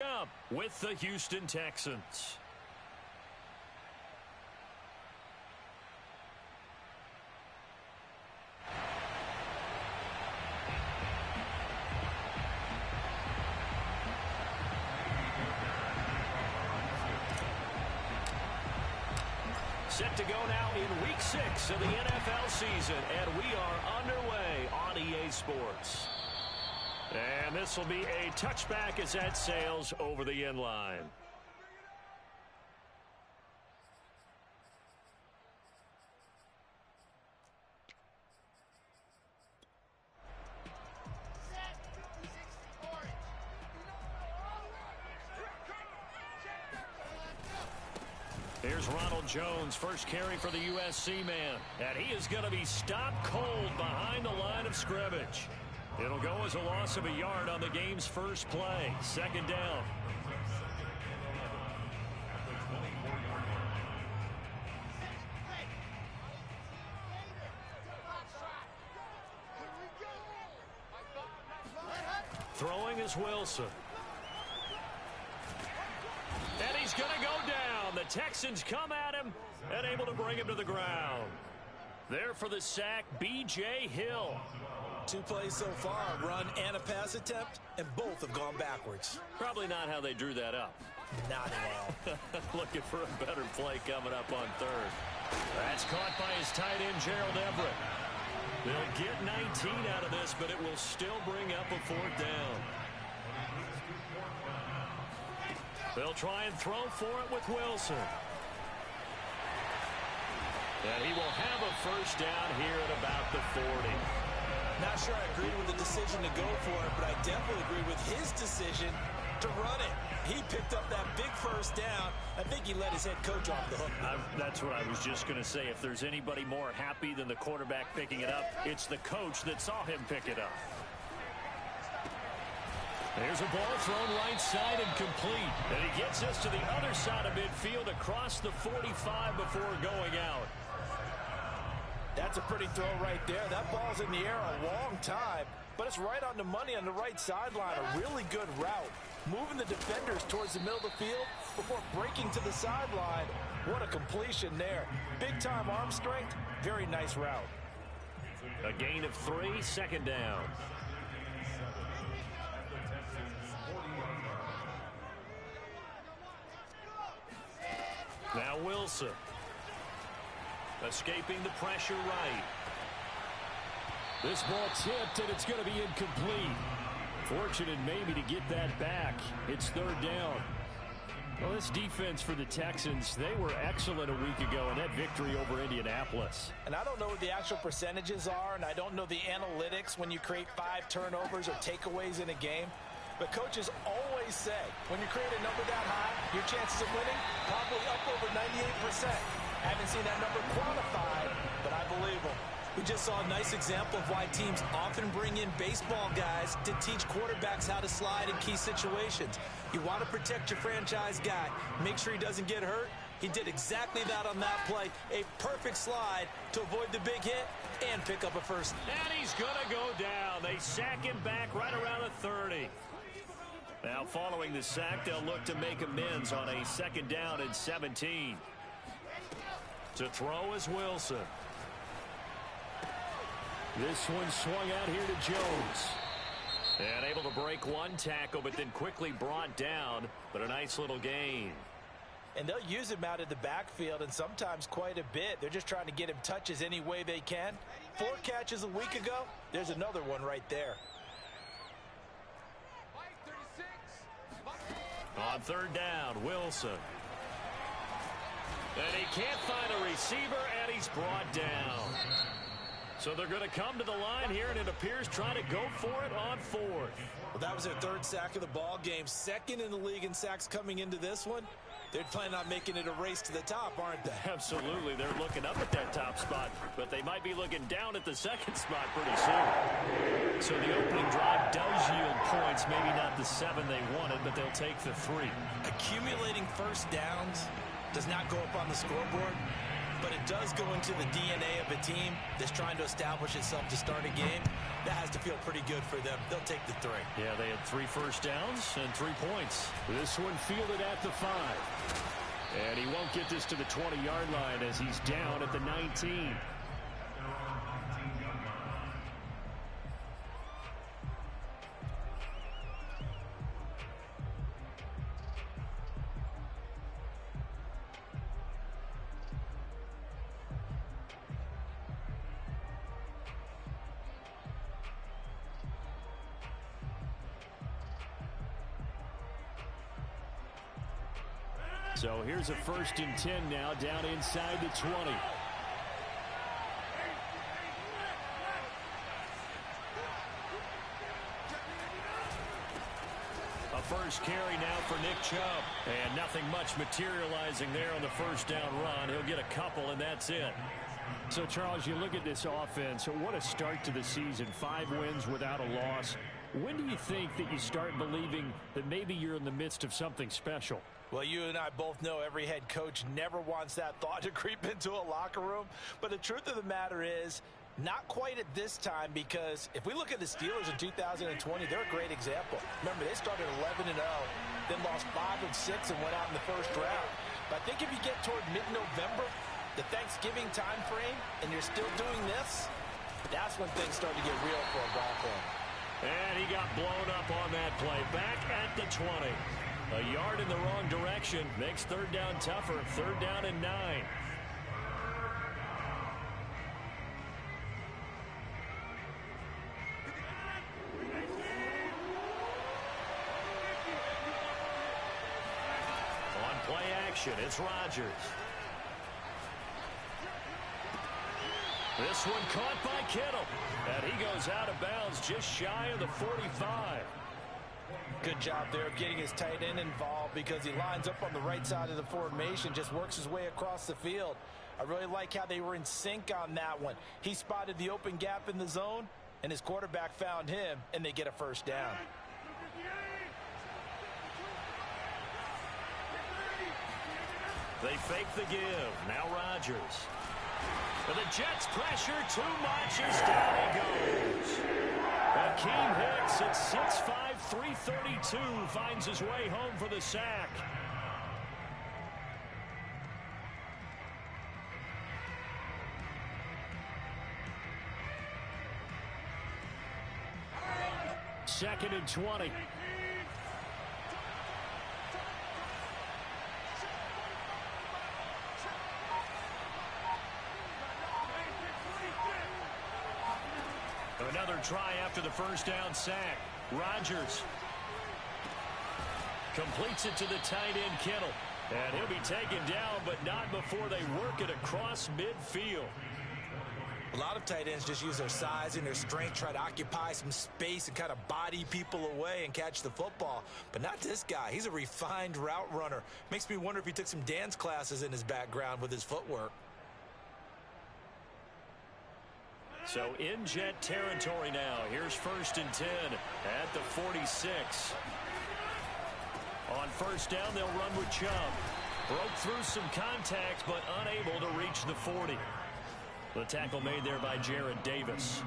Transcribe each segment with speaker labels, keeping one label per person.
Speaker 1: Up with the Houston Texans. Set to go now in Week 6 of the NFL season, and we are underway on EA Sports. And this will be a touchback as that sails over the end line. Here's Ronald Jones, first carry for the USC man. And he is going to be stopped cold behind the line of scrimmage. It'll go as a loss of a yard on the game's first play. Second down. Throwing is Wilson. And he's going to go down. The Texans come at him and able to bring him to the ground. There for the sack, B.J. Hill.
Speaker 2: 2 plays so far, a run and a pass attempt, and both have gone backwards.
Speaker 1: Probably not how they drew that up.
Speaker 2: Not at all.
Speaker 1: Looking for a better play coming up on third. That's caught by his tight end, Gerald Everett. They'll get 19 out of this, but it will still bring up a 4th down. They'll try and throw for it with Wilson. And he will have a first down here at about the 40.
Speaker 2: Not sure I agree with the decision to go for it, but I definitely agree with his decision to run it. He picked up that big first down. I think he let his head coach off the hook.
Speaker 1: That's what I was just going to say. If there's anybody more happy than the quarterback picking it up, it's the coach that saw him pick it up. There's a ball thrown right side and complete. And he gets us to the other side of midfield across the 45 before going out.
Speaker 2: That's a pretty throw right there. That ball's in the air a long time, but it's right on the money on the right sideline. A really good route. Moving the defenders towards the middle of the field before breaking to the sideline. What a completion there. Big-time arm strength. Very nice route.
Speaker 1: A gain of 3, second down. Now Wilson. Escaping the pressure right. This ball tipped, and it's going to be incomplete. Fortunate maybe to get that back. It's 3rd down. Well, this defense for the Texans, they were excellent a week ago in that victory over Indianapolis.
Speaker 2: And I don't know what the actual percentages are, and I don't know the analytics when you create 5 turnovers or takeaways in a game. But coaches always say, when you create a number that high, your chances of winning probably up over 98%. Haven't seen that number quantified, but I believe them. We just saw a nice example of why teams often bring in baseball guys to teach quarterbacks how to slide in key situations. You want to protect your franchise guy. Make sure he doesn't get hurt. He did exactly that on that play. A perfect slide to avoid the big hit and pick up a first.
Speaker 1: And he's going to go down. They sack him back right around the 30. Now following the sack, they'll look to make amends on a 2nd down and 17. To throw is Wilson. This one swung out here to Jones. And able to break one tackle, but then quickly brought down. But a nice little gain.
Speaker 2: And they'll use him out of the backfield, and sometimes quite a bit. They're just trying to get him touches any way they can. 4 catches a week ago. There's another one right there.
Speaker 1: On 3rd down, Wilson. And he can't find a receiver, and he's brought down. So they're going to come to the line here, and it appears trying to go for it on 4th.
Speaker 2: Well, that was their 3rd sack of the ball game. 2nd in the league in sacks coming into this one. They're planning on making it a race to the top, aren't they?
Speaker 1: Absolutely. They're looking up at that top spot, but they might be looking down at the 2nd spot pretty soon. So the opening drive does yield points, maybe not the 7 they wanted, but they'll take the 3.
Speaker 2: Accumulating first downs does not go up on the scoreboard, but it does go into the DNA of a team that's trying to establish itself to start a game. That has to feel pretty good for them. They'll take the 3.
Speaker 1: Yeah, they had 3 first downs and 3 points. This one fielded at the 5. And he won't get this to the 20-yard line as he's down at the 19. So here's a 1st and 10 now, down inside the 20. A first carry now for Nick Chubb. And nothing much materializing there on the first down run. He'll get a couple, and that's it. So, Charles, you look at this offense. What a start to the season. 5 wins without a loss. When do you think that you start believing that maybe you're in the midst of something special?
Speaker 2: Well, you and I both know every head coach never wants that thought to creep into a locker room. But the truth of the matter is, not quite at this time, because if we look at the Steelers in 2020, they're a great example. Remember, they started 11-0, then lost 5-6 and went out in the first round. But I think if you get toward mid-November, the Thanksgiving time frame, and you're still doing this, that's when things start to get real for a ball club.
Speaker 1: And he got blown up on that play. Back at the 20. A yard in the wrong direction makes 3rd down tougher. 3rd down and 9. On play action, it's Rodgers. This one caught by Kittle. And he goes out of bounds just shy of the 45.
Speaker 2: Good job there of getting his tight end involved, because he lines up on the right side of the formation, just works his way across the field. I really like how they were in sync on that one. He spotted the open gap in the zone, and his quarterback found him, and they get a first down. They fake the give. Now Rodgers. But the Jets pressure too much as down he goes. Akeem Hicks at 6'5", 332 finds his way home for the sack. Second and 20. Another try after the first down sack. Rodgers completes it to the tight end Kittle. And he'll be taken down, but not before they work it across midfield. A lot of tight ends just use their size and their strength, try to occupy some space and kind of body people away and catch the football. But not this guy. He's a refined route runner. Makes me wonder if he took some dance classes in his background with his footwork.
Speaker 1: So in Jet territory now. Here's 1st and 10 at the 46. On first down, they'll run with Chubb. Broke through some contact, but unable to reach the 40. The tackle made there by Jared Davis.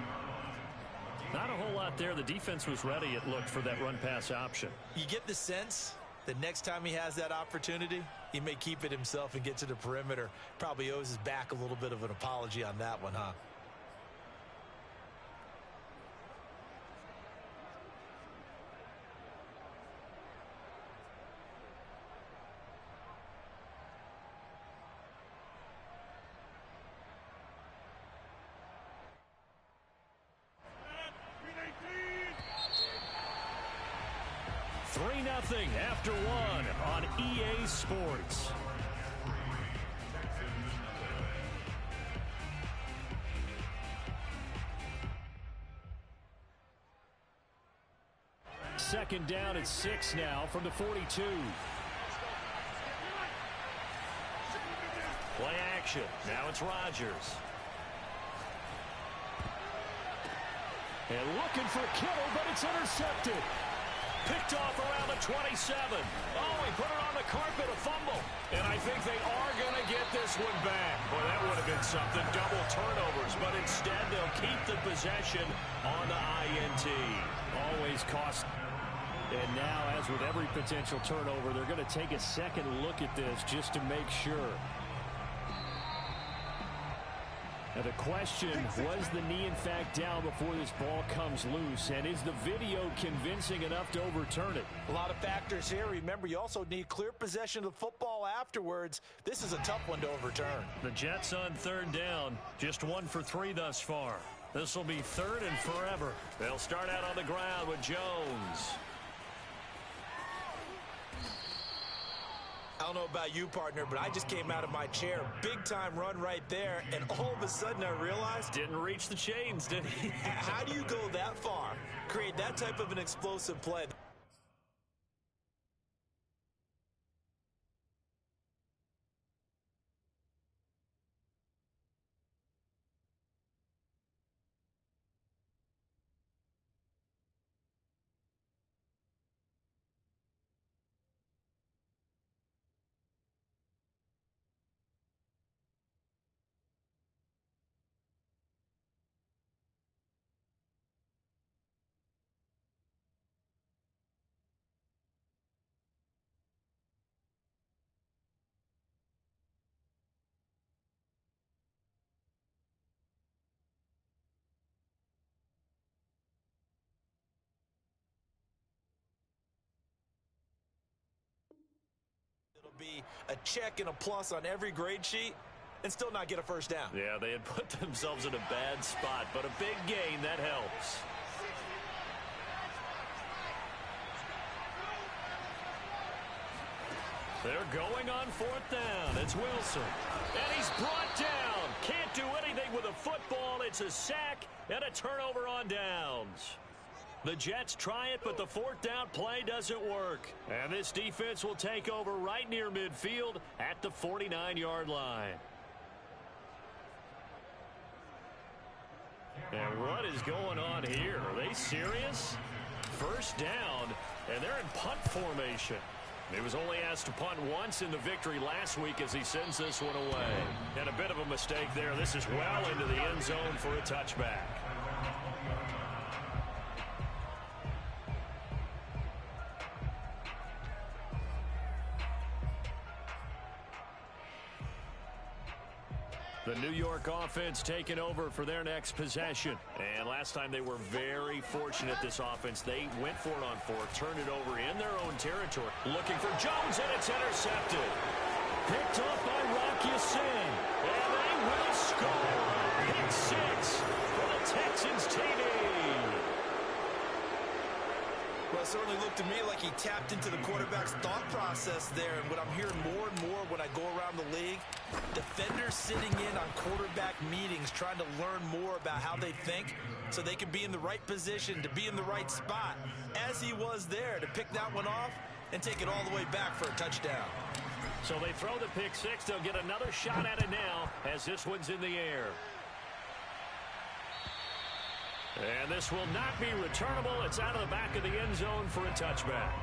Speaker 1: Not a whole lot there. The defense was ready, it looked, for that run-pass option.
Speaker 2: You get the sense that next time he has that opportunity, he may keep it himself and get to the perimeter. Probably owes his back a little bit of an apology on that one, huh?
Speaker 1: Nothing after one on EA Sports. Second down at 6 now from the 42. Play action. Now it's Rodgers. And looking for Kittle, but it's intercepted. Picked off around the 27. Oh, They put it on the carpet, a fumble. And I think they are going to get this one back. Well, that would have been something, double turnovers. But instead, they'll keep the possession on the INT. Always cost. And now, as with every potential turnover, they're going to take a second look at this just to make sure. Now the question, was the knee in fact down before this ball comes loose? And is the video convincing enough to overturn it?
Speaker 2: A lot of factors here. Remember, you also need clear possession of the football afterwards. This is a tough one to overturn.
Speaker 1: The Jets on third down. Just 1 for 3 thus far. This will be third and forever. They'll start out on the ground with Jones.
Speaker 2: I don't know about you, partner, but I just came out of my chair. Big-time run right there, and all of a sudden I realized...
Speaker 1: Didn't reach the chains, did he?
Speaker 2: How do you go that far? Create that type of an explosive play? Be a check and a plus on every grade sheet and still not get a first down.
Speaker 1: Yeah, they had put themselves in a bad spot, but a big gain, that helps. They're going on fourth down. It's Wilson. And he's brought down. Can't do anything with a football. It's a sack and a turnover on downs. The Jets try it, but the fourth down play doesn't work. And this defense will take over right near midfield at the 49-yard line. And what is going on here? Are they serious? First down, and they're in punt formation. He was only asked to punt once in the victory last week as he sends this one away. And a bit of a mistake there. This is well into the end zone for a touchback. The New York offense taking over for their next possession. And last time they were very fortunate, this offense. They went for it on fourth, turned it over in their own territory. Looking for Jones, and it's intercepted. Picked off by Rocky Sin. And they will score. Pick 6 for the Texans TD.
Speaker 2: Well, it certainly looked to me like he tapped into the quarterback's thought process there. And what I'm hearing more and more when I go around the league, defenders sitting in on quarterback meetings trying to learn more about how they think so they can be in the right position to be in the right spot, as he was there to pick that one off and take it all the way back for a touchdown.
Speaker 1: So they throw the pick 6. They'll get another shot at it now as this one's in the air. And this will not be returnable. It's out of the back of the end zone for a touchback.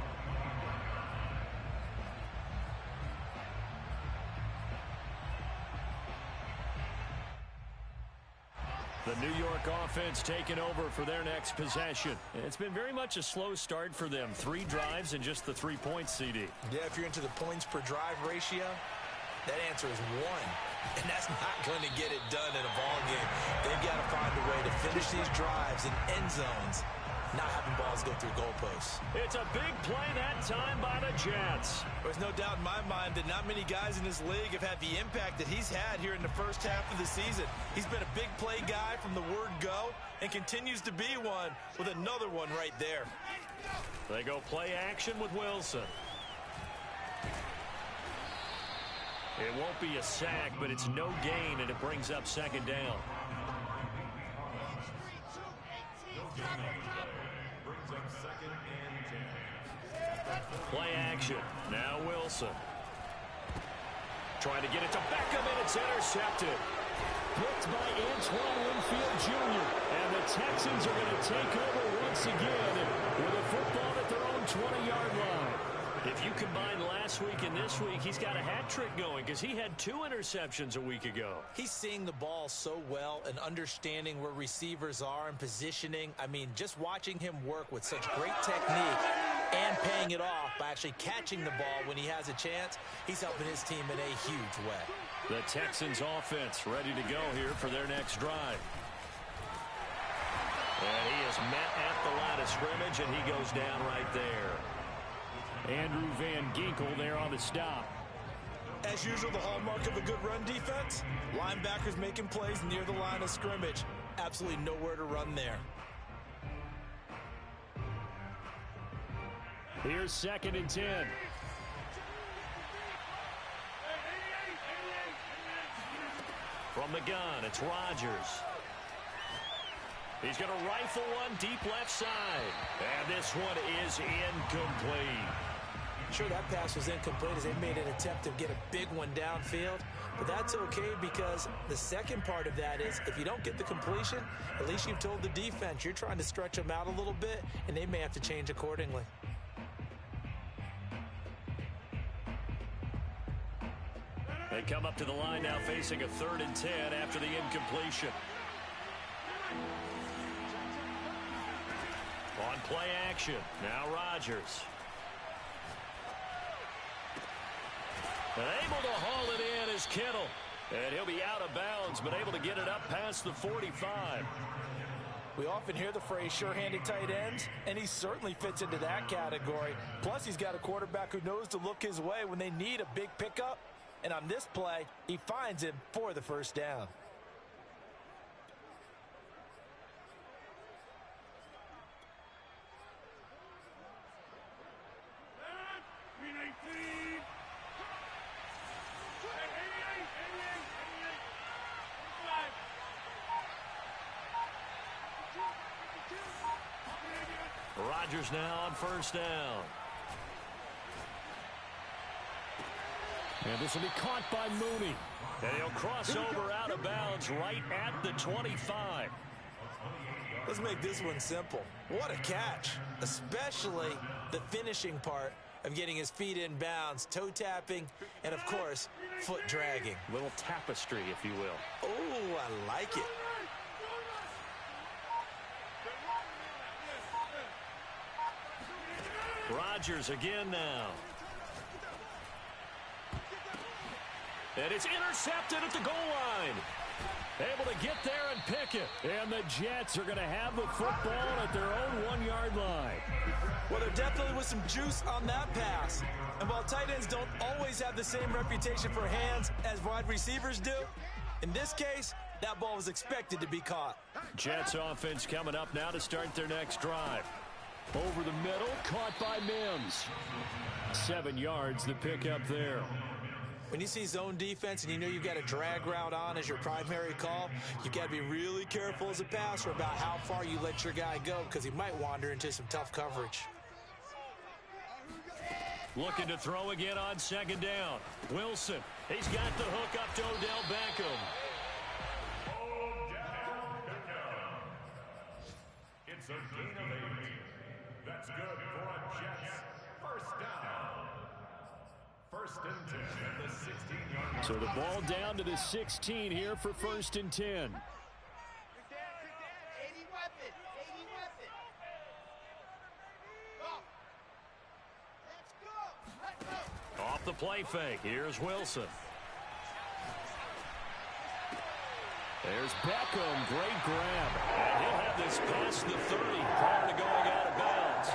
Speaker 1: The New York offense taking over for their next possession. It's been very much a slow start for them. 3 drives and just the 3 points, CD.
Speaker 2: Yeah, if you're into the points per drive ratio, that answer is 1. And that's not going to get it done in a ball game. They've got to find a way to finish these drives in end zones, not having balls go through goalposts.
Speaker 1: It's a big play that time by the Jets.
Speaker 2: There's no doubt in my mind that not many guys in this league have had the impact that he's had here in the first half of the season. He's been a big play guy from the word go and continues to be one with another one right there.
Speaker 1: They go play action with Wilson. It won't be a sack, but it's no gain, and it brings up second down. Play action. Now Wilson. Trying to get it to Beckham, and it's intercepted. Picked by Antoine Winfield Jr. And the Texans are going to take over once again with a football at their own 20-yard line. If you combine last week and this week, he's got a hat trick going because he had 2 interceptions a week ago.
Speaker 2: He's seeing the ball so well and understanding where receivers are and positioning. I mean, just watching him work with such great technique and paying it off by actually catching the ball when he has a chance, he's helping his team in a huge way.
Speaker 1: The Texans offense ready to go here for their next drive. And he is met at the line of scrimmage, and he goes down right there. Andrew Van Ginkel there on the stop.
Speaker 2: As usual, the hallmark of a good run defense, linebackers making plays near the line of scrimmage. Absolutely nowhere to run there.
Speaker 1: Here's 2nd and 10. From the gun, it's Rodgers. He's going to rifle one deep left side. And this one is incomplete.
Speaker 2: Sure, that pass was incomplete as they made an attempt to get a big one downfield. But that's okay because the second part of that is if you don't get the completion, at least you've told the defense you're trying to stretch them out a little bit, and they may have to change accordingly.
Speaker 1: They come up to the line now facing a 3rd and 10 after the incompletion. On play action, now Rodgers. And able to haul it in is Kittle. And he'll be out of bounds, but able to get it up past the 45.
Speaker 2: We often hear the phrase sure-handed tight ends, and he certainly fits into that category. Plus, he's got a quarterback who knows to look his way when they need a big pickup. And on this play, he finds him for the first down.
Speaker 1: Rodgers now on 1st down. And this will be caught by Mooney. And he'll cross over out of bounds right at the 25.
Speaker 2: Let's make this one simple. What a catch, especially the finishing part of getting his feet in bounds, toe tapping, and of course, foot dragging.
Speaker 1: Little tapestry, if you will.
Speaker 2: Oh, I like it.
Speaker 1: Rodgers again now. And it's intercepted at the goal line. Able to get there and pick it. And the Jets are going to have the football at their own 1-yard line.
Speaker 2: Well, there definitely was some juice on that pass. And while tight ends don't always have the same reputation for hands as wide receivers do, in this case, that ball was expected to be caught.
Speaker 1: Jets offense coming up now to start their next drive. Over the middle, caught by Mims. 7 yards, the pickup there.
Speaker 2: When you see zone defense and you know you've got a drag route on as your primary call, you've got to be really careful as a passer about how far you let your guy go because he might wander into some tough coverage.
Speaker 1: Looking to throw again on 2nd down. Wilson, he's got the hook up to Odell Beckham.
Speaker 3: It's a gain of 8. That's good for a Jets. 1st down. 1st and 10 at the 16-yard line.
Speaker 1: So the ball down to the 16 here for 1st and 10. Off the play fake. Here's Wilson. There's Beckham. Great grab. And he'll have this past the 30 prior to going out of bounds.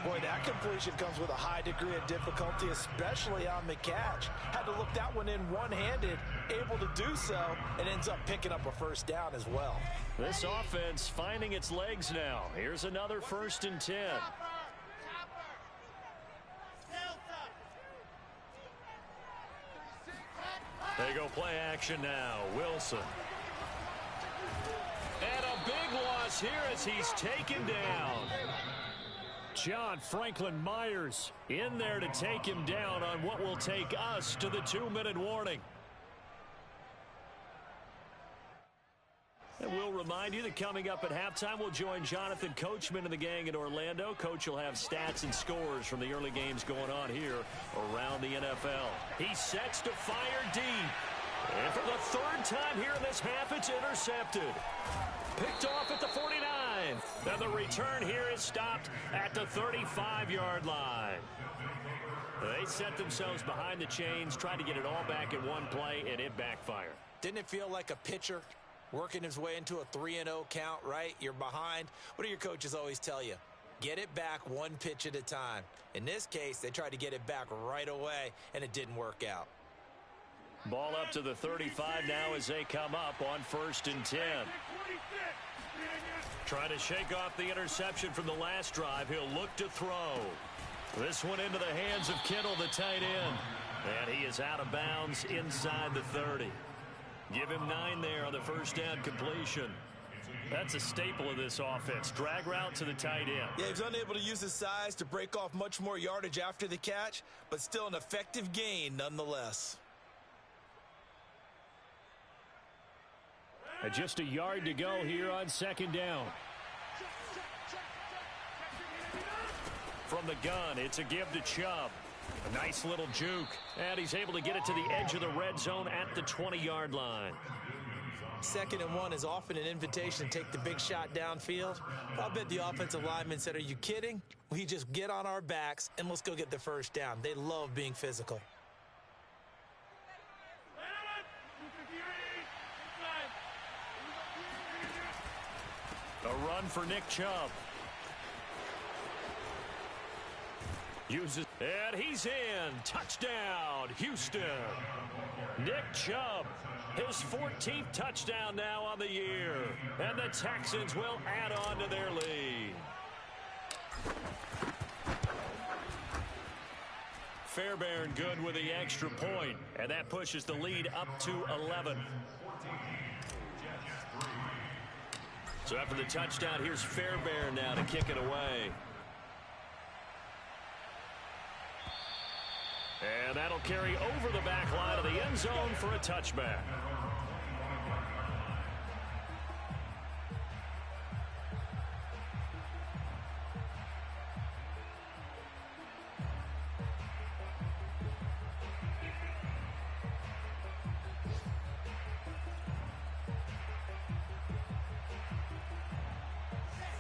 Speaker 2: Boy, that completion comes with a high degree of difficulty, especially on the catch. Had to look that one in one-handed, able to do so, and ends up picking up a 1st down as well.
Speaker 1: This offense finding its legs now. Here's another 1st and 10. They go play action now. Wilson. And a big loss here as he's taken down. John Franklin Myers in there to take him down on what will take us to the 2-minute warning. And we'll remind you that coming up at halftime, we'll join Jonathan Coachman and the gang in Orlando. Coach will have stats and scores from the early games going on here around the NFL. He sets to fire deep. And for the third time here in this half, it's intercepted. Picked off at the 49. And the return here is stopped at the 35-yard line. They set themselves behind the chains, tried to get it all back in one play, and it backfired.
Speaker 2: Didn't it feel like a pitcher working his way into a 3-0 count, right? You're behind. What do your coaches always tell you? Get it back one pitch at a time. In this case, they tried to get it back right away, and it didn't work out.
Speaker 1: Ball up to the 35 now as they come up on 1st and 10. Trying to shake off the interception from the last drive. He'll look to throw. This one into the hands of Kittle, the tight end. And he is out of bounds inside the 30. Give him 9 there on the first down completion. That's a staple of this offense. Drag route to the tight end.
Speaker 2: Yeah, he's unable to use his size to break off much more yardage after the catch, but still an effective gain nonetheless.
Speaker 1: And just a yard to go here on 2nd down. From the gun, it's a give to Chubb. A nice little juke. And he's able to get it to the edge of the red zone at the 20-yard line.
Speaker 2: 2nd and 1 is often an invitation to take the big shot downfield. I'll bet the offensive lineman said, are you kidding? We just get on our backs and let's go get the first down. They love being physical.
Speaker 1: A run for Nick Chubb. Uses, and he's in. Touchdown, Houston. Nick Chubb, his 14th touchdown now on the year. And the Texans will add on to their lead. Fairbairn good with the extra point, and that pushes the lead up to 11. So after the touchdown, here's Fairbairn now to kick it away. And that'll carry over the back line of the end zone for a touchback.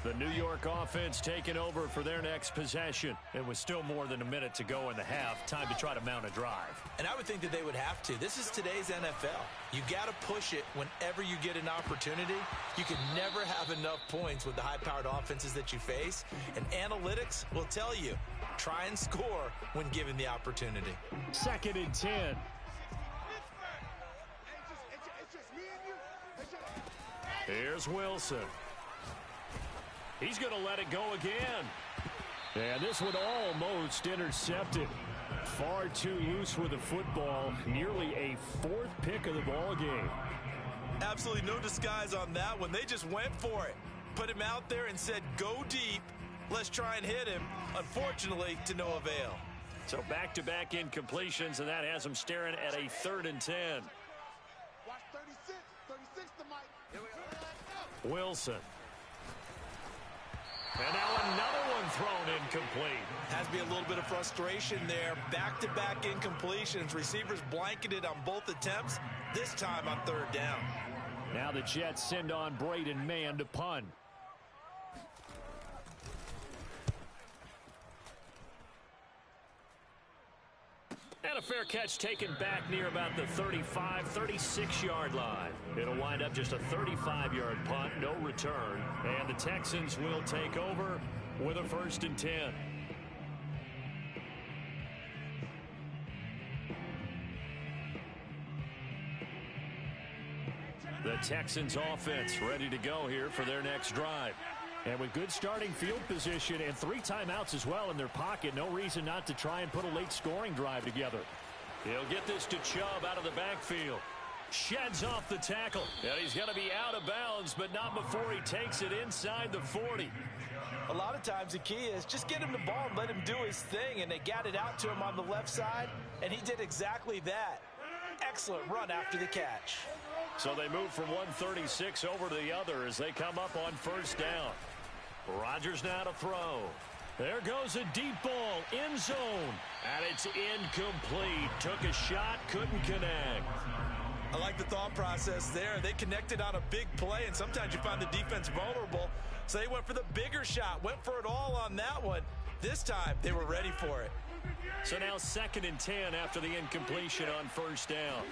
Speaker 1: The New York offense taking over for their next possession. And with still more than a minute to go in the half, time to try to mount a drive.
Speaker 2: And I would think that they would have to. This is today's NFL. You got to push it whenever you get an opportunity. You can never have enough points with the high-powered offenses that you face. And analytics will tell you, try and score when given the opportunity.
Speaker 1: 2nd and 10. Here's Wilson. He's going to let it go again. And this one almost intercepted. Far too loose with the football. Nearly a 4th pick of the ball game.
Speaker 2: Absolutely no disguise on that one. They just went for it. Put him out there and said, go deep. Let's try and hit him. Unfortunately, to no avail.
Speaker 1: So back-to-back incompletions, and that has him staring at a 3rd and 10.
Speaker 4: Watch 36. 36 to Mike. Here we go.
Speaker 1: Wilson. And now another one thrown incomplete.
Speaker 2: Has to be a little bit of frustration there. Back-to-back incompletions. Receivers blanketed on both attempts, this time on 3rd down.
Speaker 1: Now the Jets send on Braden Mann to punt. And a fair catch taken back near about the 35, 36-yard line. It'll wind up just a 35-yard punt, no return. And the Texans will take over with a 1st and 10. The Texans offense ready to go here for their next drive. And with good starting field position and 3 timeouts as well in their pocket, no reason not to try and put a late scoring drive together. He'll get this to Chubb out of the backfield. Sheds off the tackle. And he's going to be out of bounds, but not before he takes it inside the 40.
Speaker 2: A lot of times the key is just get him the ball and let him do his thing, and they got it out to him on the left side, and he did exactly that. excellent run after the catch.
Speaker 1: So they move from 136 over to the other as they come up on first down. Rodgers now to throw. There goes a deep ball, end zone, and it's incomplete. Took a shot, couldn't connect.
Speaker 2: I like the thought process there. They connected on a big play, and sometimes you find the defense vulnerable. So they went for the bigger shot, went for it all on that one. This time, they were ready for it.
Speaker 1: So now 2nd and 10 after the incompletion on first down.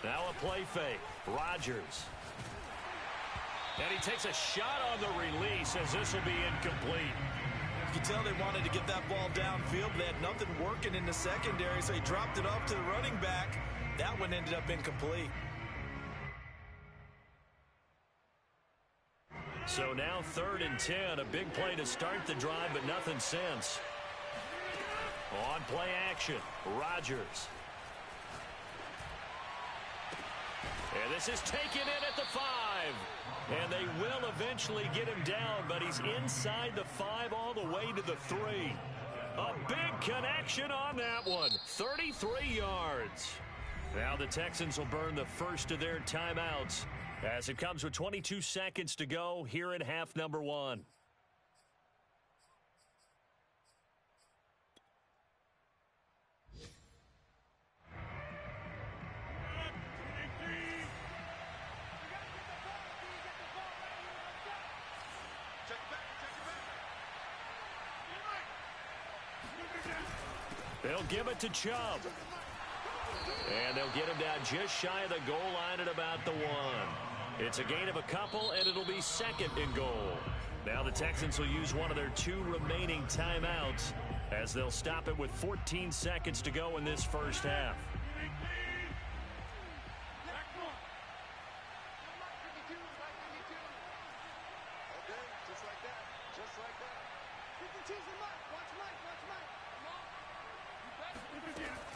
Speaker 1: Now a play fake. Rodgers. And he takes a shot on the release as this will be incomplete.
Speaker 2: You can tell they wanted to get that ball downfield. They had nothing working in the secondary, so he dropped it off to the running back. That one ended up incomplete.
Speaker 1: So now 3rd and 10. A big play to start the drive, but nothing since. On play action, Rodgers. And this is taken in at the 5. And they will eventually get him down, but he's inside the 5 all the way to the 3. A big connection on that one. 33 yards. Now the Texans will burn the first of their timeouts as it comes with 22 seconds to go here in half number 1. They'll give it to Chubb. And they'll get him down just shy of the goal line at about the 1. It's a gain of a couple, and it'll be 2nd and goal. Now the Texans will use one of their 2 remaining timeouts as they'll stop it with 14 seconds to go in this first half.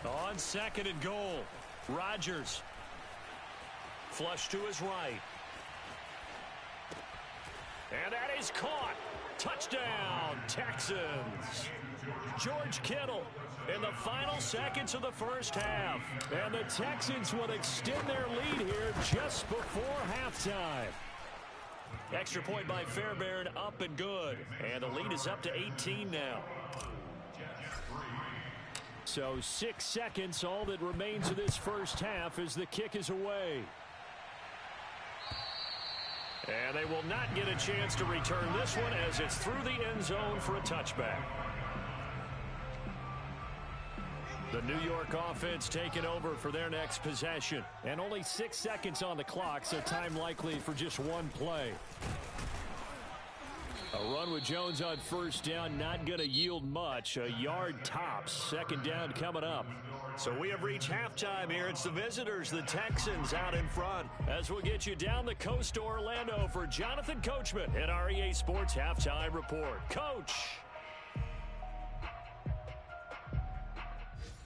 Speaker 1: On 2nd and goal, Rodgers. Flush to his right. And that is caught. Touchdown, Texans. George Kittle in the final seconds of the first half. And the Texans will extend their lead here just before halftime. Extra point by Fairbairn, up and good. And the lead is up to 18 now. So 6 seconds, all that remains of this first half as the kick is away. And they will not get a chance to return this one as it's through the end zone for a touchback. The New York offense taking over for their next possession. And only 6 seconds on the clock, so time likely for just one play. A run with Jones on first down, not going to yield much. A yard tops. 2nd down coming up. So we have reached halftime here. It's the visitors, the Texans, out in front. As we'll get you down the coast to Orlando for Jonathan Coachman at our EA Sports Halftime Report. Coach.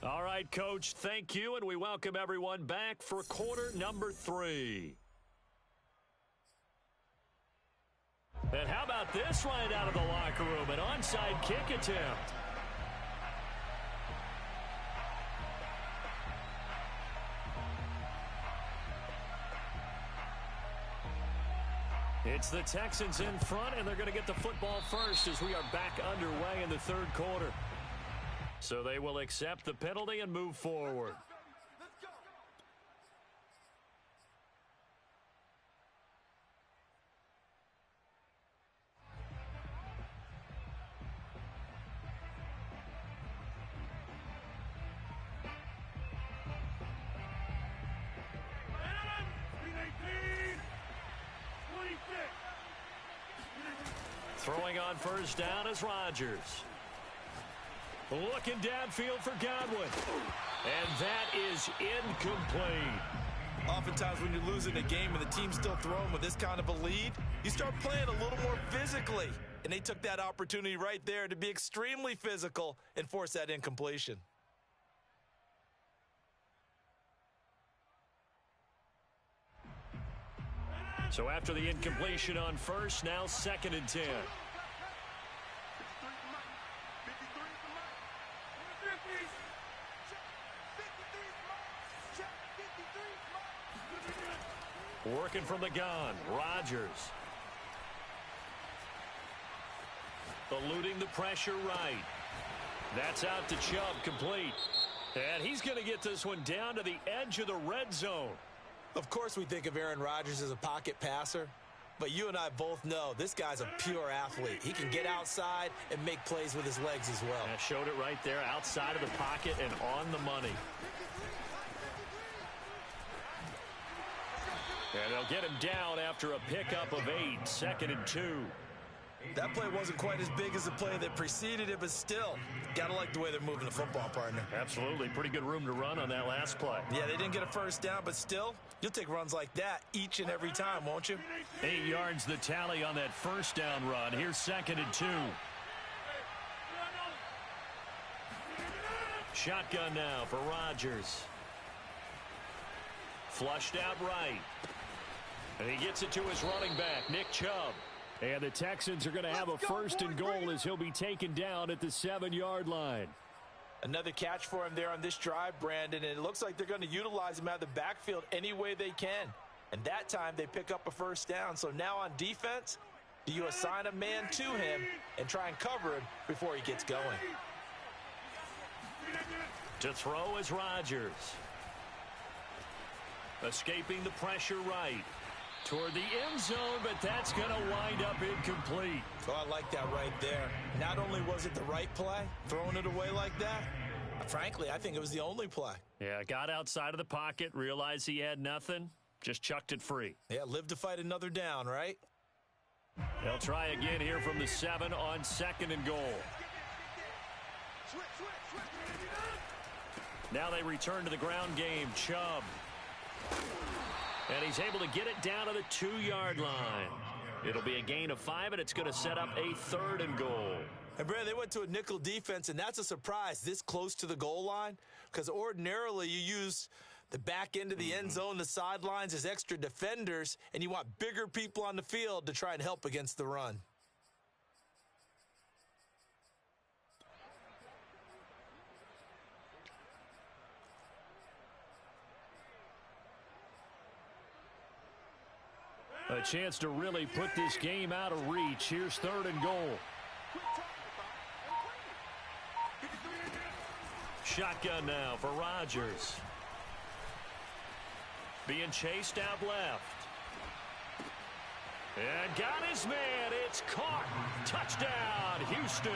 Speaker 1: All right, Coach, thank you, and we welcome everyone back for quarter number 3. And how about this right out of the locker room? An onside kick attempt. It's the Texans in front, and they're going to get the football first as we are back underway in the 3rd quarter. So they will accept the penalty and move forward. Throwing on first down is Rodgers. Looking downfield for Godwin. And that is incomplete.
Speaker 2: Oftentimes when you're losing a game and the team's still throwing with this kind of a lead, you start playing a little more physically. And they took that opportunity right there to be extremely physical and force that incompletion.
Speaker 1: So after the incompletion on first, now 2nd and 10. Working from the gun, Rodgers. Eluding the pressure right. That's out to Chubb, complete. And he's going to get this one down to the edge of the red zone.
Speaker 2: Of course we think of Aaron Rodgers as a pocket passer, but you and I both know this guy's a pure athlete. He can get outside and make plays with his legs as well.
Speaker 1: I showed it right there, outside of the pocket and on the money. And they'll get him down after a pickup of 8, 2nd and 2.
Speaker 2: That play wasn't quite as big as the play that preceded it, but still, got to like the way they're moving the football, partner.
Speaker 1: Absolutely. Pretty good room to run on that last play.
Speaker 2: Yeah, they didn't get a first down, but still, you'll take runs like that each and every time, won't you?
Speaker 1: 8 yards the tally on that first down run. Here's 2nd and 2. Shotgun now for Rodgers. Flushed out right. And he gets it to his running back, Nick Chubb. And the Texans are going to have a 1st and goal as he'll be taken down at the 7-yard line.
Speaker 2: Another catch for him there on this drive, Brandon, and it looks like they're going to utilize him out of the backfield any way they can. And that time they pick up a first down. So now on defense, do you assign a man to him and try and cover him before he gets going?
Speaker 1: To throw is Rodgers. Escaping the pressure right. Toward the end zone, but that's going to wind up incomplete.
Speaker 2: Oh, I like that right there. Not only was it the right play, throwing it away like that, frankly, I think it was the only play.
Speaker 1: Yeah, got outside of the pocket, realized he had nothing, just chucked it free.
Speaker 2: Yeah, live to fight another down, right?
Speaker 1: They'll try again here from the 7 on 2nd and goal. Now they return to the ground game. Chubb. And he's able to get it down to the 2-yard line. It'll be a gain of 5, and it's going to set up a 3rd and goal.
Speaker 2: And, Brad, they went to a nickel defense, and that's a surprise this close to the goal line, because ordinarily you use the back end of the end zone, the sidelines as extra defenders, and you want bigger people on the field to try and help against the run.
Speaker 1: A chance to really put this game out of reach. Here's 3rd and goal. Shotgun now for Rodgers. Being chased out left. And got his man. It's caught. Touchdown, Houston.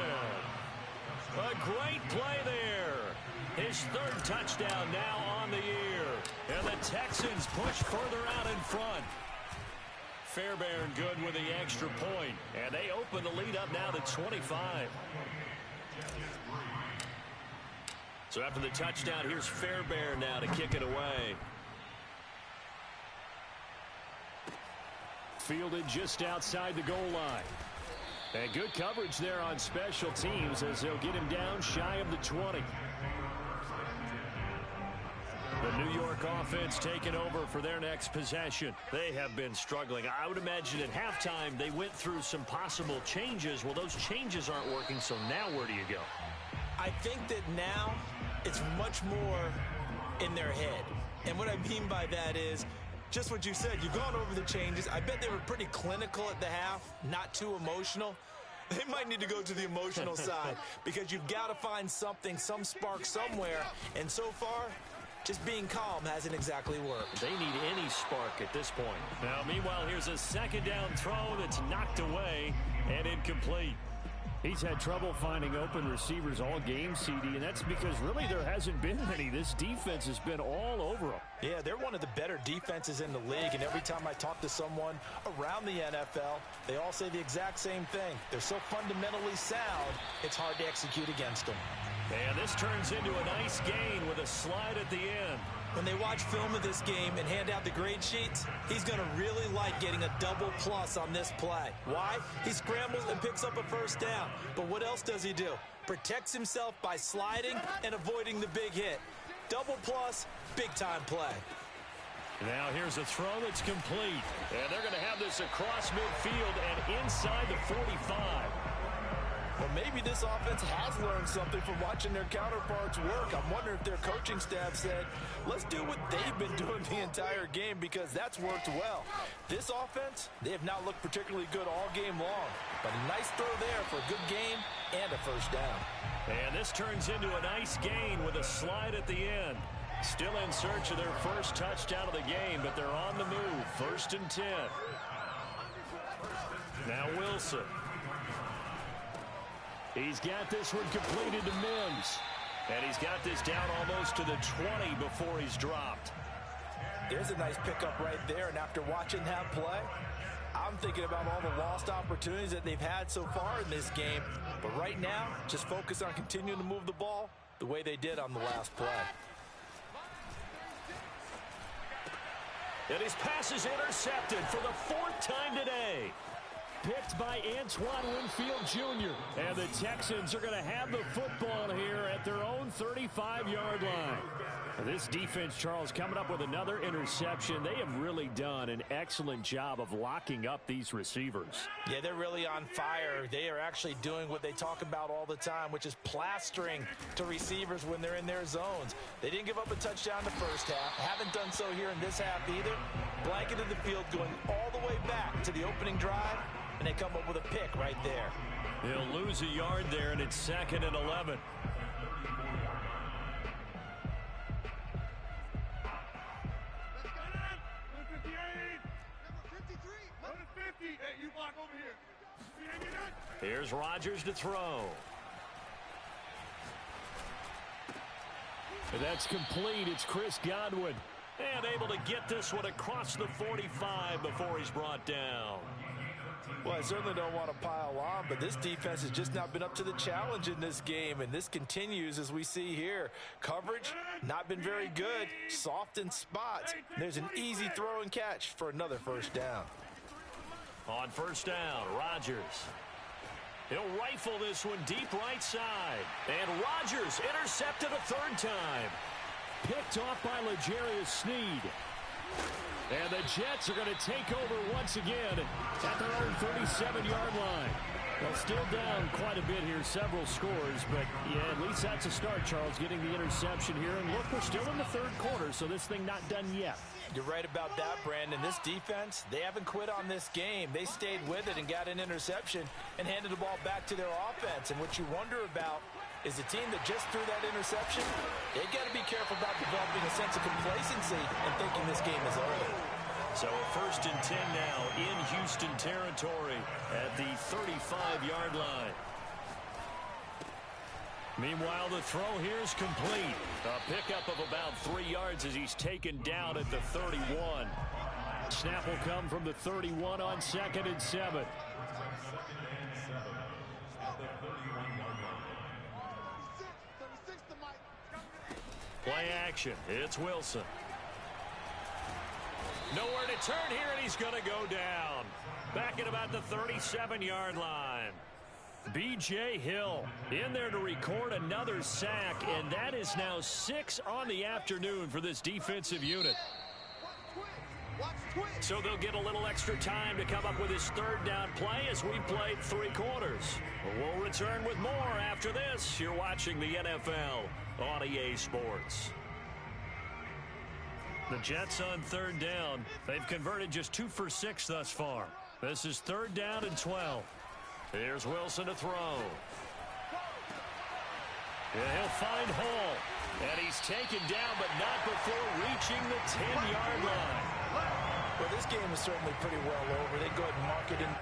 Speaker 1: A great play there. His 3rd touchdown now on the year. And the Texans push further out in front. Fairbairn good with the extra point, and they open the lead up now to 25. So after the touchdown, here's Fairbairn now to kick it away. Fielded just outside the goal line. And good coverage there on special teams as they'll get him down shy of the 20. The New York offense taking over for their next possession. They have been struggling. I would imagine at halftime they went through some possible changes. Well, those changes aren't working, so now where do you go?
Speaker 2: I think that now it's much more in their head. And what I mean by that is just what you said. You've gone over the changes. I bet they were pretty clinical at the half, not too emotional. They might need to go to the emotional side because you've got to find something, some spark somewhere. And so far, just being calm hasn't exactly worked.
Speaker 1: They need any spark at this point. Now, meanwhile, here's a 2nd down throw that's knocked away and incomplete. He's had trouble finding open receivers all game, CD, and that's because really there hasn't been any. This defense has been all over them.
Speaker 2: Yeah, they're one of the better defenses in the league, and every time I talk to someone around the NFL, they all say the exact same thing. They're so fundamentally sound, it's hard to execute against them.
Speaker 1: And this turns into a nice gain with a slide at the end.
Speaker 2: When they watch film of this game and hand out the grade sheets, he's going to really like getting a double plus on this play. Why? He scrambles and picks up a first down. But what else does he do? Protects himself by sliding and avoiding the big hit. Double plus, big-time play.
Speaker 1: Now here's a throw that's complete. And they're going to have this across midfield and inside the 45.
Speaker 2: Well, maybe this offense has learned something from watching their counterparts work. I'm wondering if their coaching staff said, let's do what they've been doing the entire game, because that's worked well. This offense, they have not looked particularly good all game long, but a nice throw there for a good game and a first down.
Speaker 1: And this turns into a nice gain with a slide at the end. Still in search of their first touchdown of the game, but they're on the move. 1st and 10. Now Wilson. He's got this one completed to Mims. And he's got this down almost to the 20 before he's dropped.
Speaker 2: There's a nice pickup right there, and after watching that play, I'm thinking about all the lost opportunities that they've had so far in this game. But right now, just focus on continuing to move the ball the way they did on the last play.
Speaker 1: And his pass is intercepted for the 4th time today. Picked by Antoine Winfield Jr. And the Texans are going to have the football here at their own 35-yard line. This defense, Charles, coming up with another interception. They have really done an excellent job of locking up these receivers.
Speaker 2: Yeah, they're really on fire. They are actually doing what they talk about all the time, which is plastering to receivers when they're in their zones. They didn't give up a touchdown the first half. Haven't done so here in this half either. Blanketed the field going all the way back to the opening drive, and they come up with a pick right there.
Speaker 1: He'll lose a yard there, and it's 2nd and 11. Here's Rodgers to throw. And that's complete. It's Chris Godwin. And able to get this one across the 45 before he's brought down.
Speaker 2: Well, I certainly don't want to pile on, but this defense has just not been up to the challenge in this game, and this continues as we see here. Coverage, not been very good. Soft in spots. There's an easy throw and catch for another first down.
Speaker 1: On first down, Rodgers. He'll rifle this one deep right side. And Rodgers intercepted a 3rd time. Picked off by L'Jarius Sneed. And the Jets are going to take over once again at their own 37-yard line. Well, still down quite a bit here, several scores, but yeah, at least that's a start, Charles, getting the interception here. And look, we're still in the 3rd quarter, so this thing not done yet.
Speaker 2: You're right about that, Brandon. This defense, they haven't quit on this game. They stayed with it and got an interception and handed the ball back to their offense. And what you wonder about is the team that just threw that interception, they got to be careful about developing a sense of complacency and thinking this game is over.
Speaker 1: So a 1st and 10 now in Houston territory at the 35-yard line. Meanwhile, the throw here is complete. A pickup of about 3 yards as he's taken down at the 31. Snap will come from the 31 on 2nd and 7. Play action. It's Wilson. Nowhere to turn here, and he's going to go down. Back at about the 37-yard line. B.J. Hill in there to record another sack, and that is now 6 on the afternoon for this defensive unit. So they'll get a little extra time to come up with his 3rd down play as we played 3 quarters. We'll return with more after this. You're watching the NFL on EA Sports. The Jets on 3rd down. They've converted just 2 for 6 thus far. This is 3rd down and 12. Here's Wilson to throw. And he'll find Hall. And he's taken down, but not before reaching the 10-yard line.
Speaker 2: Well, this game is certainly pretty well over. They go ahead and mark it in.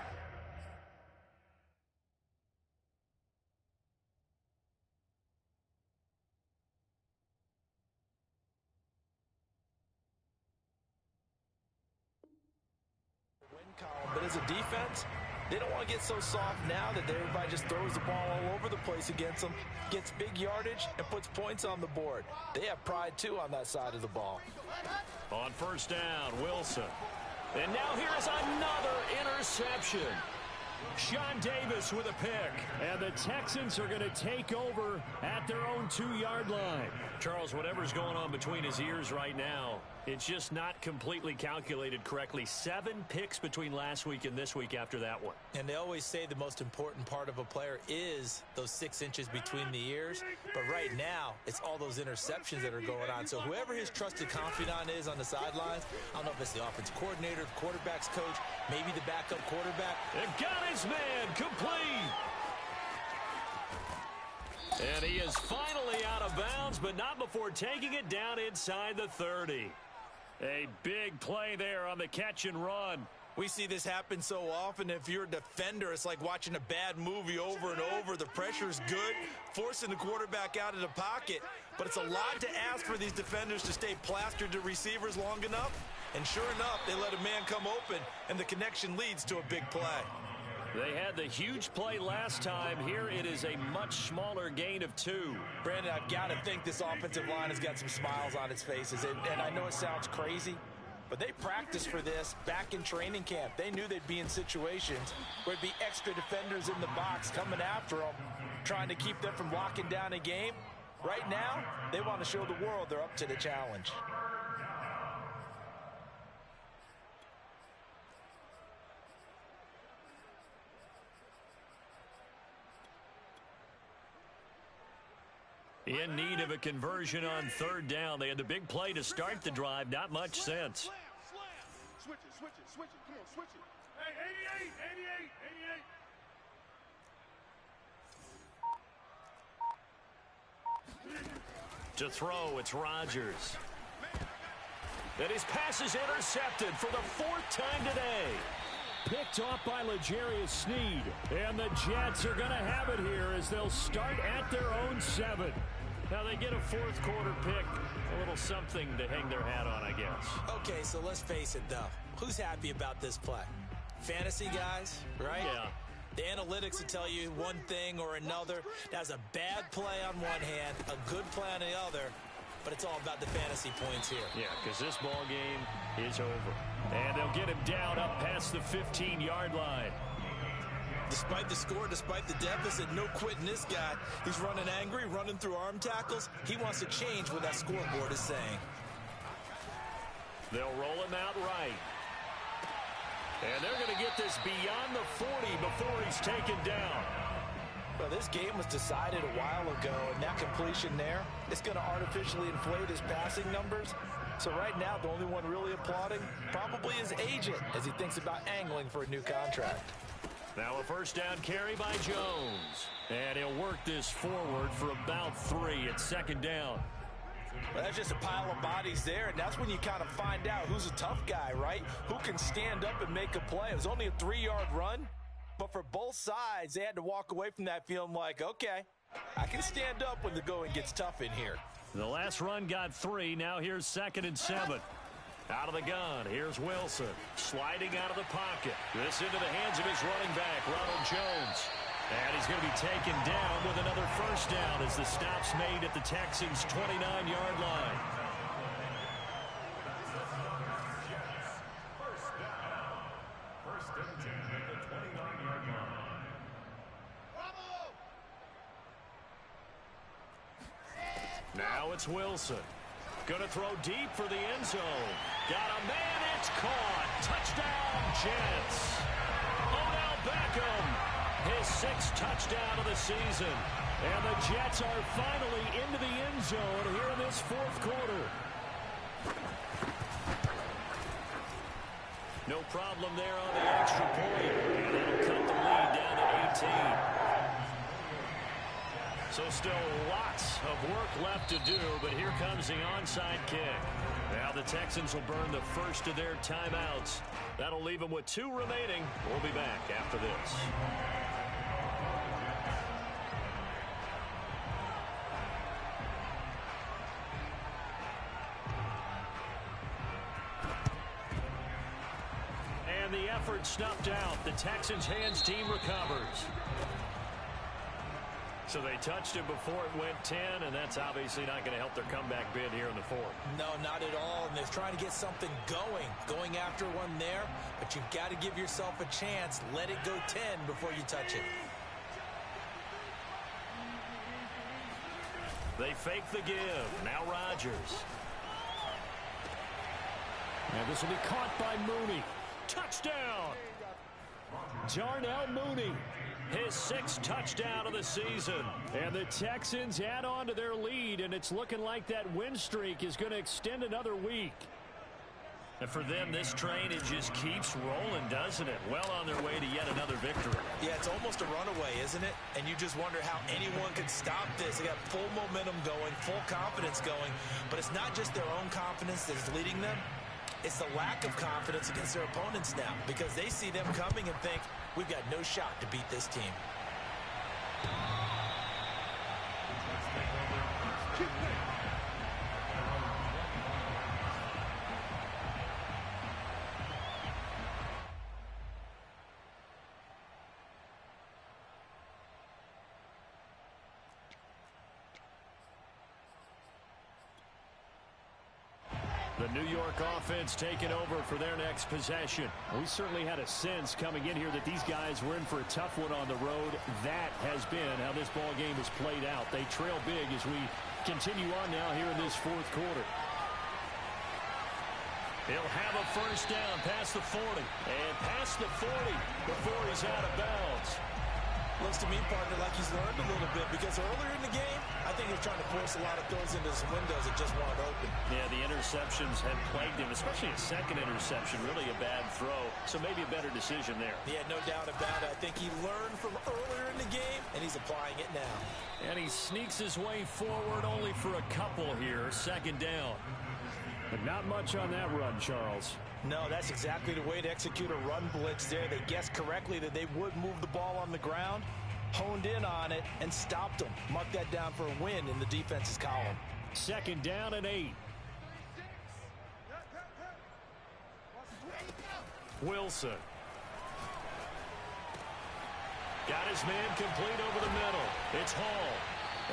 Speaker 2: Column, but as a defense, they don't want to get so soft now that everybody just throws the ball all over the place against them, gets big yardage, and puts points on the board. They have pride, too, on that side of the ball.
Speaker 1: On first down, Wilson. And now here's another interception. Sean Davis with a pick. And the Texans are going to take over at their own 2-yard line. Charles, whatever's going on between his ears right now, it's just not completely calculated correctly. 7 picks between last week and this week after that one.
Speaker 2: And they always say the most important part of a player is those 6 inches between the ears. But right now, it's all those interceptions that are going on. So whoever his trusted confidant is on the sidelines, I don't know if it's the offensive coordinator, the quarterback's coach, maybe the backup quarterback.
Speaker 1: And got his man complete. And he is finally out of bounds, but not before taking it down inside the 30. A big play there on the catch and run.
Speaker 2: We see this happen so often. If you're a defender, it's like watching a bad movie over and over. The pressure's good, forcing the quarterback out of the pocket. But it's a lot to ask for these defenders to stay plastered to receivers long enough. And sure enough, they let a man come open, and the connection leads to a big play.
Speaker 1: They had the huge play last time. Here it is a much smaller gain of 2.
Speaker 2: Brandon, I've got to think this offensive line has got some smiles on its faces. And I know it sounds crazy, but they practiced for this back in training camp. They knew they'd be in situations where it'd be extra defenders in the box coming after them, trying to keep them from locking down a game. Right now, they want to show the world they're up to the challenge.
Speaker 1: In need of a conversion on 3rd down. They had the big play to start the drive. Not much sense.
Speaker 4: Slam. Switch it. Come on, switch it. Hey, 88.
Speaker 1: To throw, it's Rodgers. And his pass is intercepted for the 4th time today. Picked off by L'Jarius Sneed. And the Jets are going to have it here as they'll start at their own 7. Now they get a 4th quarter pick. A little something to hang their hat on, I guess.
Speaker 2: Okay, so let's face it, though. Who's happy about this play? Fantasy guys, right?
Speaker 1: Yeah.
Speaker 2: The analytics will tell you one thing or another. That's a bad play on one hand, a good play on the other. But it's all about the fantasy points here.
Speaker 1: Yeah, because this ball game is over. And they'll get him down up past the 15-yard line.
Speaker 2: Despite the score, despite the deficit, no quitting this guy. He's running angry, running through arm tackles. He wants to change what that scoreboard is saying.
Speaker 1: They'll roll him out right. And they're going to get this beyond the 40 before he's taken down.
Speaker 2: Well, this game was decided a while ago, and that completion there is going to artificially inflate his passing numbers. So right now, the only one really applauding probably his agent as he thinks about angling for a new contract.
Speaker 1: Now a 1st down carry by Jones. And he'll work this forward for about 3 at 2nd down.
Speaker 2: Well, that's just a pile of bodies there, and that's when you kind of find out who's a tough guy, right? Who can stand up and make a play. It was only a 3-yard run, but for both sides, they had to walk away from that feeling like, okay, I can stand up when the going gets tough in here.
Speaker 1: The last run got 3. Now here's 2nd and 7. Out of the gun, here's Wilson, sliding out of the pocket. This into the hands of his running back, Ronald Jones. And he's going to be taken down with another 1st down as the stop's made at the Texans' 29-yard line.
Speaker 3: First and 10 at the 29-yard line.
Speaker 1: Now it's Wilson. Going to throw deep for the end zone. Got a man, it's caught. Touchdown, Jets. Odell Beckham, his 6th touchdown of the season. And the Jets are finally into the end zone here in this 4th quarter. No problem there on the extra point. And it'll cut the lead down to 18. So still lots of work left to do, but here comes the onside kick. Now the Texans will burn the first of their timeouts. That'll leave them with 2 remaining. We'll be back after this. And the effort snuffed out. The Texans' hands team recovers. So they touched it before it went 10, and that's obviously not going to help their comeback bid here in the fourth.
Speaker 2: No, not at all. And they're trying to get something going after one there. But you've got to give yourself a chance. Let it go 10 before you touch it.
Speaker 1: They fake the give. Now Rodgers.
Speaker 5: And this will be caught by Mooney.
Speaker 1: Touchdown! Darnell Mooney. His 6th touchdown of the season.
Speaker 5: And the Texans add on to their lead, and it's looking like that win streak is going to extend another week.
Speaker 1: And for them, this train, it just keeps rolling, doesn't it? Well on their way to yet another victory.
Speaker 2: Yeah, it's almost a runaway, isn't it? And you just wonder how anyone could stop this. They got full momentum going, full confidence going. But it's not just their own confidence that is leading them. It's the lack of confidence against their opponents now, because they see them coming and think, we've got no shot to beat this team.
Speaker 5: The New York offense taking over for their next possession. We certainly had a sense coming in here that these guys were in for a tough one on the road. That has been how this ball game has played out. They trail big as we continue on now here in this fourth quarter.
Speaker 1: He'll have a first down past the 40. And past the 40 before he's out of bounds.
Speaker 2: Looks to me, partner, like he's learned a little bit, because earlier in the game, I think he was trying to force a lot of throws into some windows that just weren't open.
Speaker 1: Yeah, the interceptions had plagued him, especially a second interception, really a bad throw. So maybe a better decision there.
Speaker 2: Yeah, no doubt about it. I think he learned from earlier in the game, and he's applying it now.
Speaker 1: And he sneaks his way forward only for a couple here. Second down.
Speaker 5: But not much on that run, Charles.
Speaker 2: No, that's exactly the way to execute a run blitz there. They guessed correctly that they would move the ball on the ground, honed in on it, and stopped them. Mark that down for a win in the defense's column.
Speaker 5: Second down and 8.
Speaker 1: Wilson. Got his man complete over the middle. It's Hall.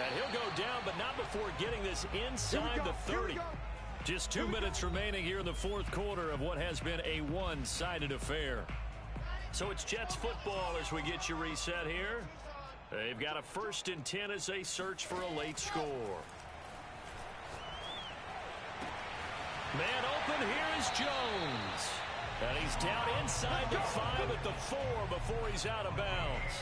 Speaker 1: And he'll go down, but not before getting this inside the 30. Just 2 minutes remaining here in the fourth quarter of what has been a one-sided affair. So it's Jets football as we get you reset here. They've got a 1st and 10 as they search for a late score. Man open, here is Jones. And he's down inside the 5 at the 4 before he's out of bounds.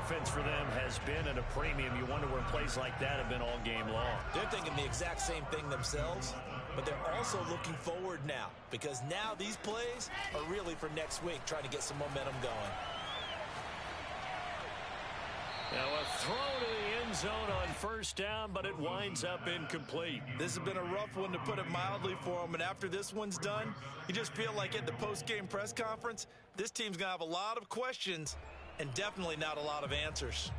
Speaker 1: Offense for them has been at a premium. You wonder where plays like that have been all game long.
Speaker 2: They're thinking the exact same thing themselves, but they're also looking forward now, because now these plays are really for next week, trying to get some momentum going.
Speaker 1: Now a throw to the end zone on first down, but it winds up incomplete.
Speaker 2: This has been a rough one, to put it mildly, for them, and after this one's done, you just feel like at the post-game press conference, this team's going to have a lot of questions and definitely not a lot of answers.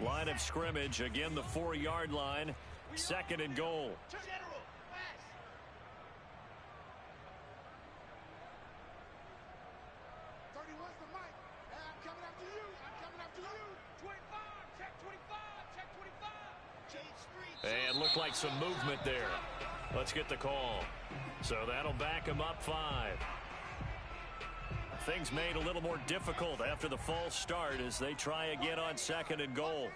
Speaker 1: Line of scrimmage, again the 4-yard line, 2nd and goal.
Speaker 4: 31's the mic. Hey, I'm coming after you. I'm coming after you. 25. Check 25. Check 25. Change street.
Speaker 1: And looked like some movement there. Let's get the call. So that'll back him up 5. Things made a little more difficult after the false start as they try again on 2nd and goal.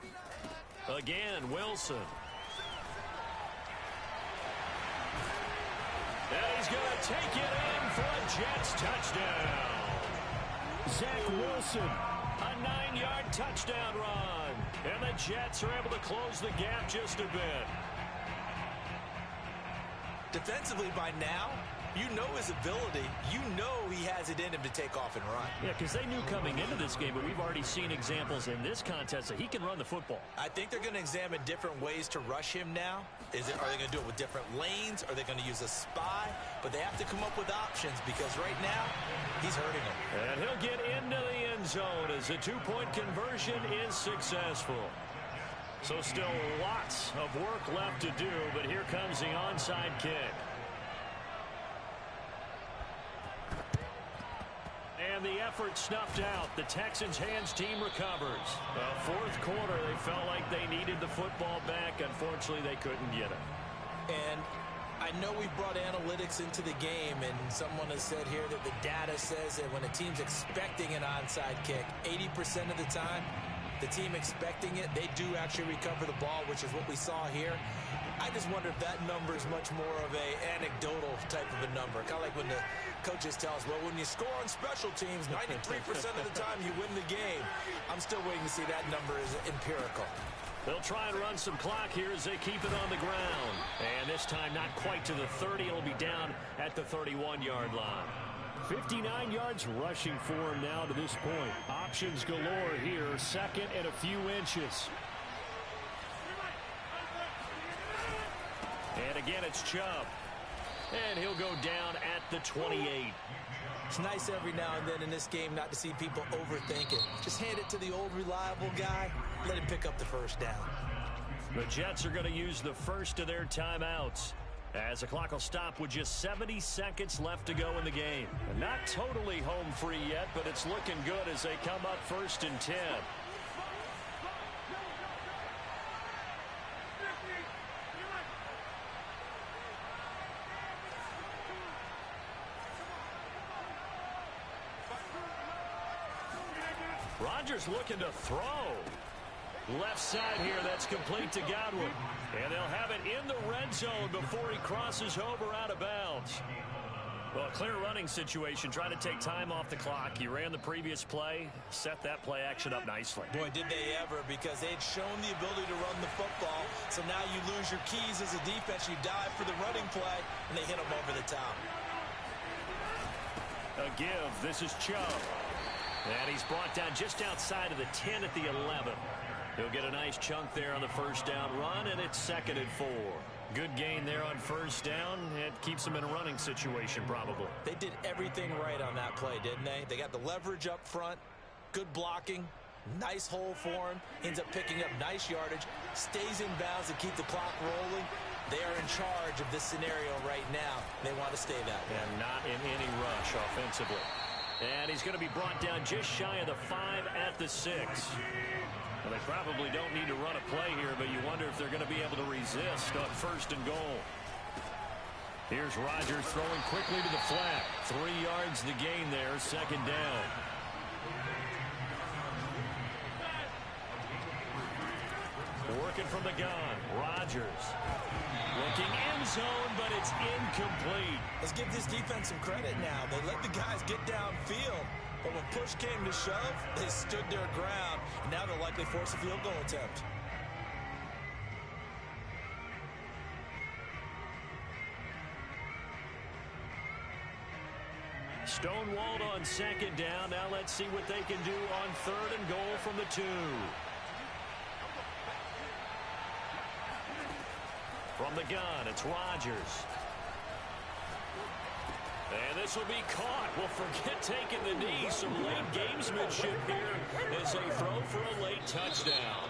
Speaker 1: Again, Wilson. And he's going to take it in for a Jets touchdown.
Speaker 5: Zach Wilson.
Speaker 1: A 9-yard touchdown run. And the Jets are able to close the gap just a bit.
Speaker 2: Defensively by now, you know his ability. You know he has it in him to take off and run.
Speaker 1: Yeah, because they knew coming into this game, but we've already seen examples in this contest that he can run the football.
Speaker 2: I think they're going to examine different ways to rush him now. Are they going to do it with different lanes? Are they going to use a spy? But they have to come up with options, because right now, he's hurting them.
Speaker 1: And he'll get into the end zone as the 2-point conversion is successful. So still lots of work left to do, but here comes the onside kick. And
Speaker 5: And the effort snuffed out. The Texans' hands team recovers. Fourth quarter, they felt like they needed the football back. Unfortunately, they couldn't get it.
Speaker 2: And I know we've brought analytics into the game, and someone has said here that the data says that when a team's expecting an onside kick, 80% of the time, the team expecting it, they do actually recover the ball, which is what we saw here. I just wonder if that number is much more of a anecdotal type of a number. Kind of like when the coaches tell us, well, when you score on special teams, 93% of the time you win the game. I'm still waiting to see that number is empirical.
Speaker 5: They'll try and run some clock here as they keep it on the ground. And this time not quite to the 30. It'll be down at the 31-yard line. 59 yards rushing for him now to this point. Options galore here. Second and a few inches. And again, it's Chubb. And he'll go down at the 28.
Speaker 2: It's nice every now and then in this game not to see people overthink it. Just hand it to the old reliable guy. Let him pick up the first down.
Speaker 5: The Jets are going to use the first of their timeouts, as the clock will stop with just 70 seconds left to go in the game. And not totally home free yet, but it's looking good as they come up 1st and 10. Rodgers looking to throw. Left side here, that's complete to Godwin. And they'll have it in the red zone before he crosses over out of bounds. Well, a clear running situation, trying to take time off the clock. He ran the previous play, set that play action up nicely.
Speaker 2: Boy, did they ever, because they'd shown the ability to run the football. So now you lose your keys as a defense. You dive for the running play, and they hit them over the top.
Speaker 5: A give. This is Chubb. And he's brought down just outside of the 10 at the 11. He'll get a nice chunk there on the first down run, and it's 2nd and 4. Good gain there on first down. It keeps him in a running situation, probably.
Speaker 2: They did everything right on that play, didn't they? They got the leverage up front, good blocking, nice hole for him, ends up picking up nice yardage, stays in bounds to keep the clock rolling. They are in charge of this scenario right now. They want to stay that way.
Speaker 5: And not in any rush offensively. And he's going to be brought down just shy of the 5 at the 6. Well, they probably don't need to run a play here, but you wonder if they're going to be able to resist on 1st and goal. Here's Rodgers throwing quickly to the flat. 3 yards the gain there, 2nd down. Working from the gun, Rodgers. Looking end zone, but it's incomplete.
Speaker 2: Let's give this defense some credit now. They let the guys get downfield, but when push came to shove, they stood their ground, and now they'll likely force a field goal attempt.
Speaker 5: Stonewalled on 2nd down. Now let's see what they can do on 3rd and goal from the 2. From the gun, it's Rodgers. And this will be caught. Well, forget taking the knee. Some late gamesmanship here as they throw for a late touchdown.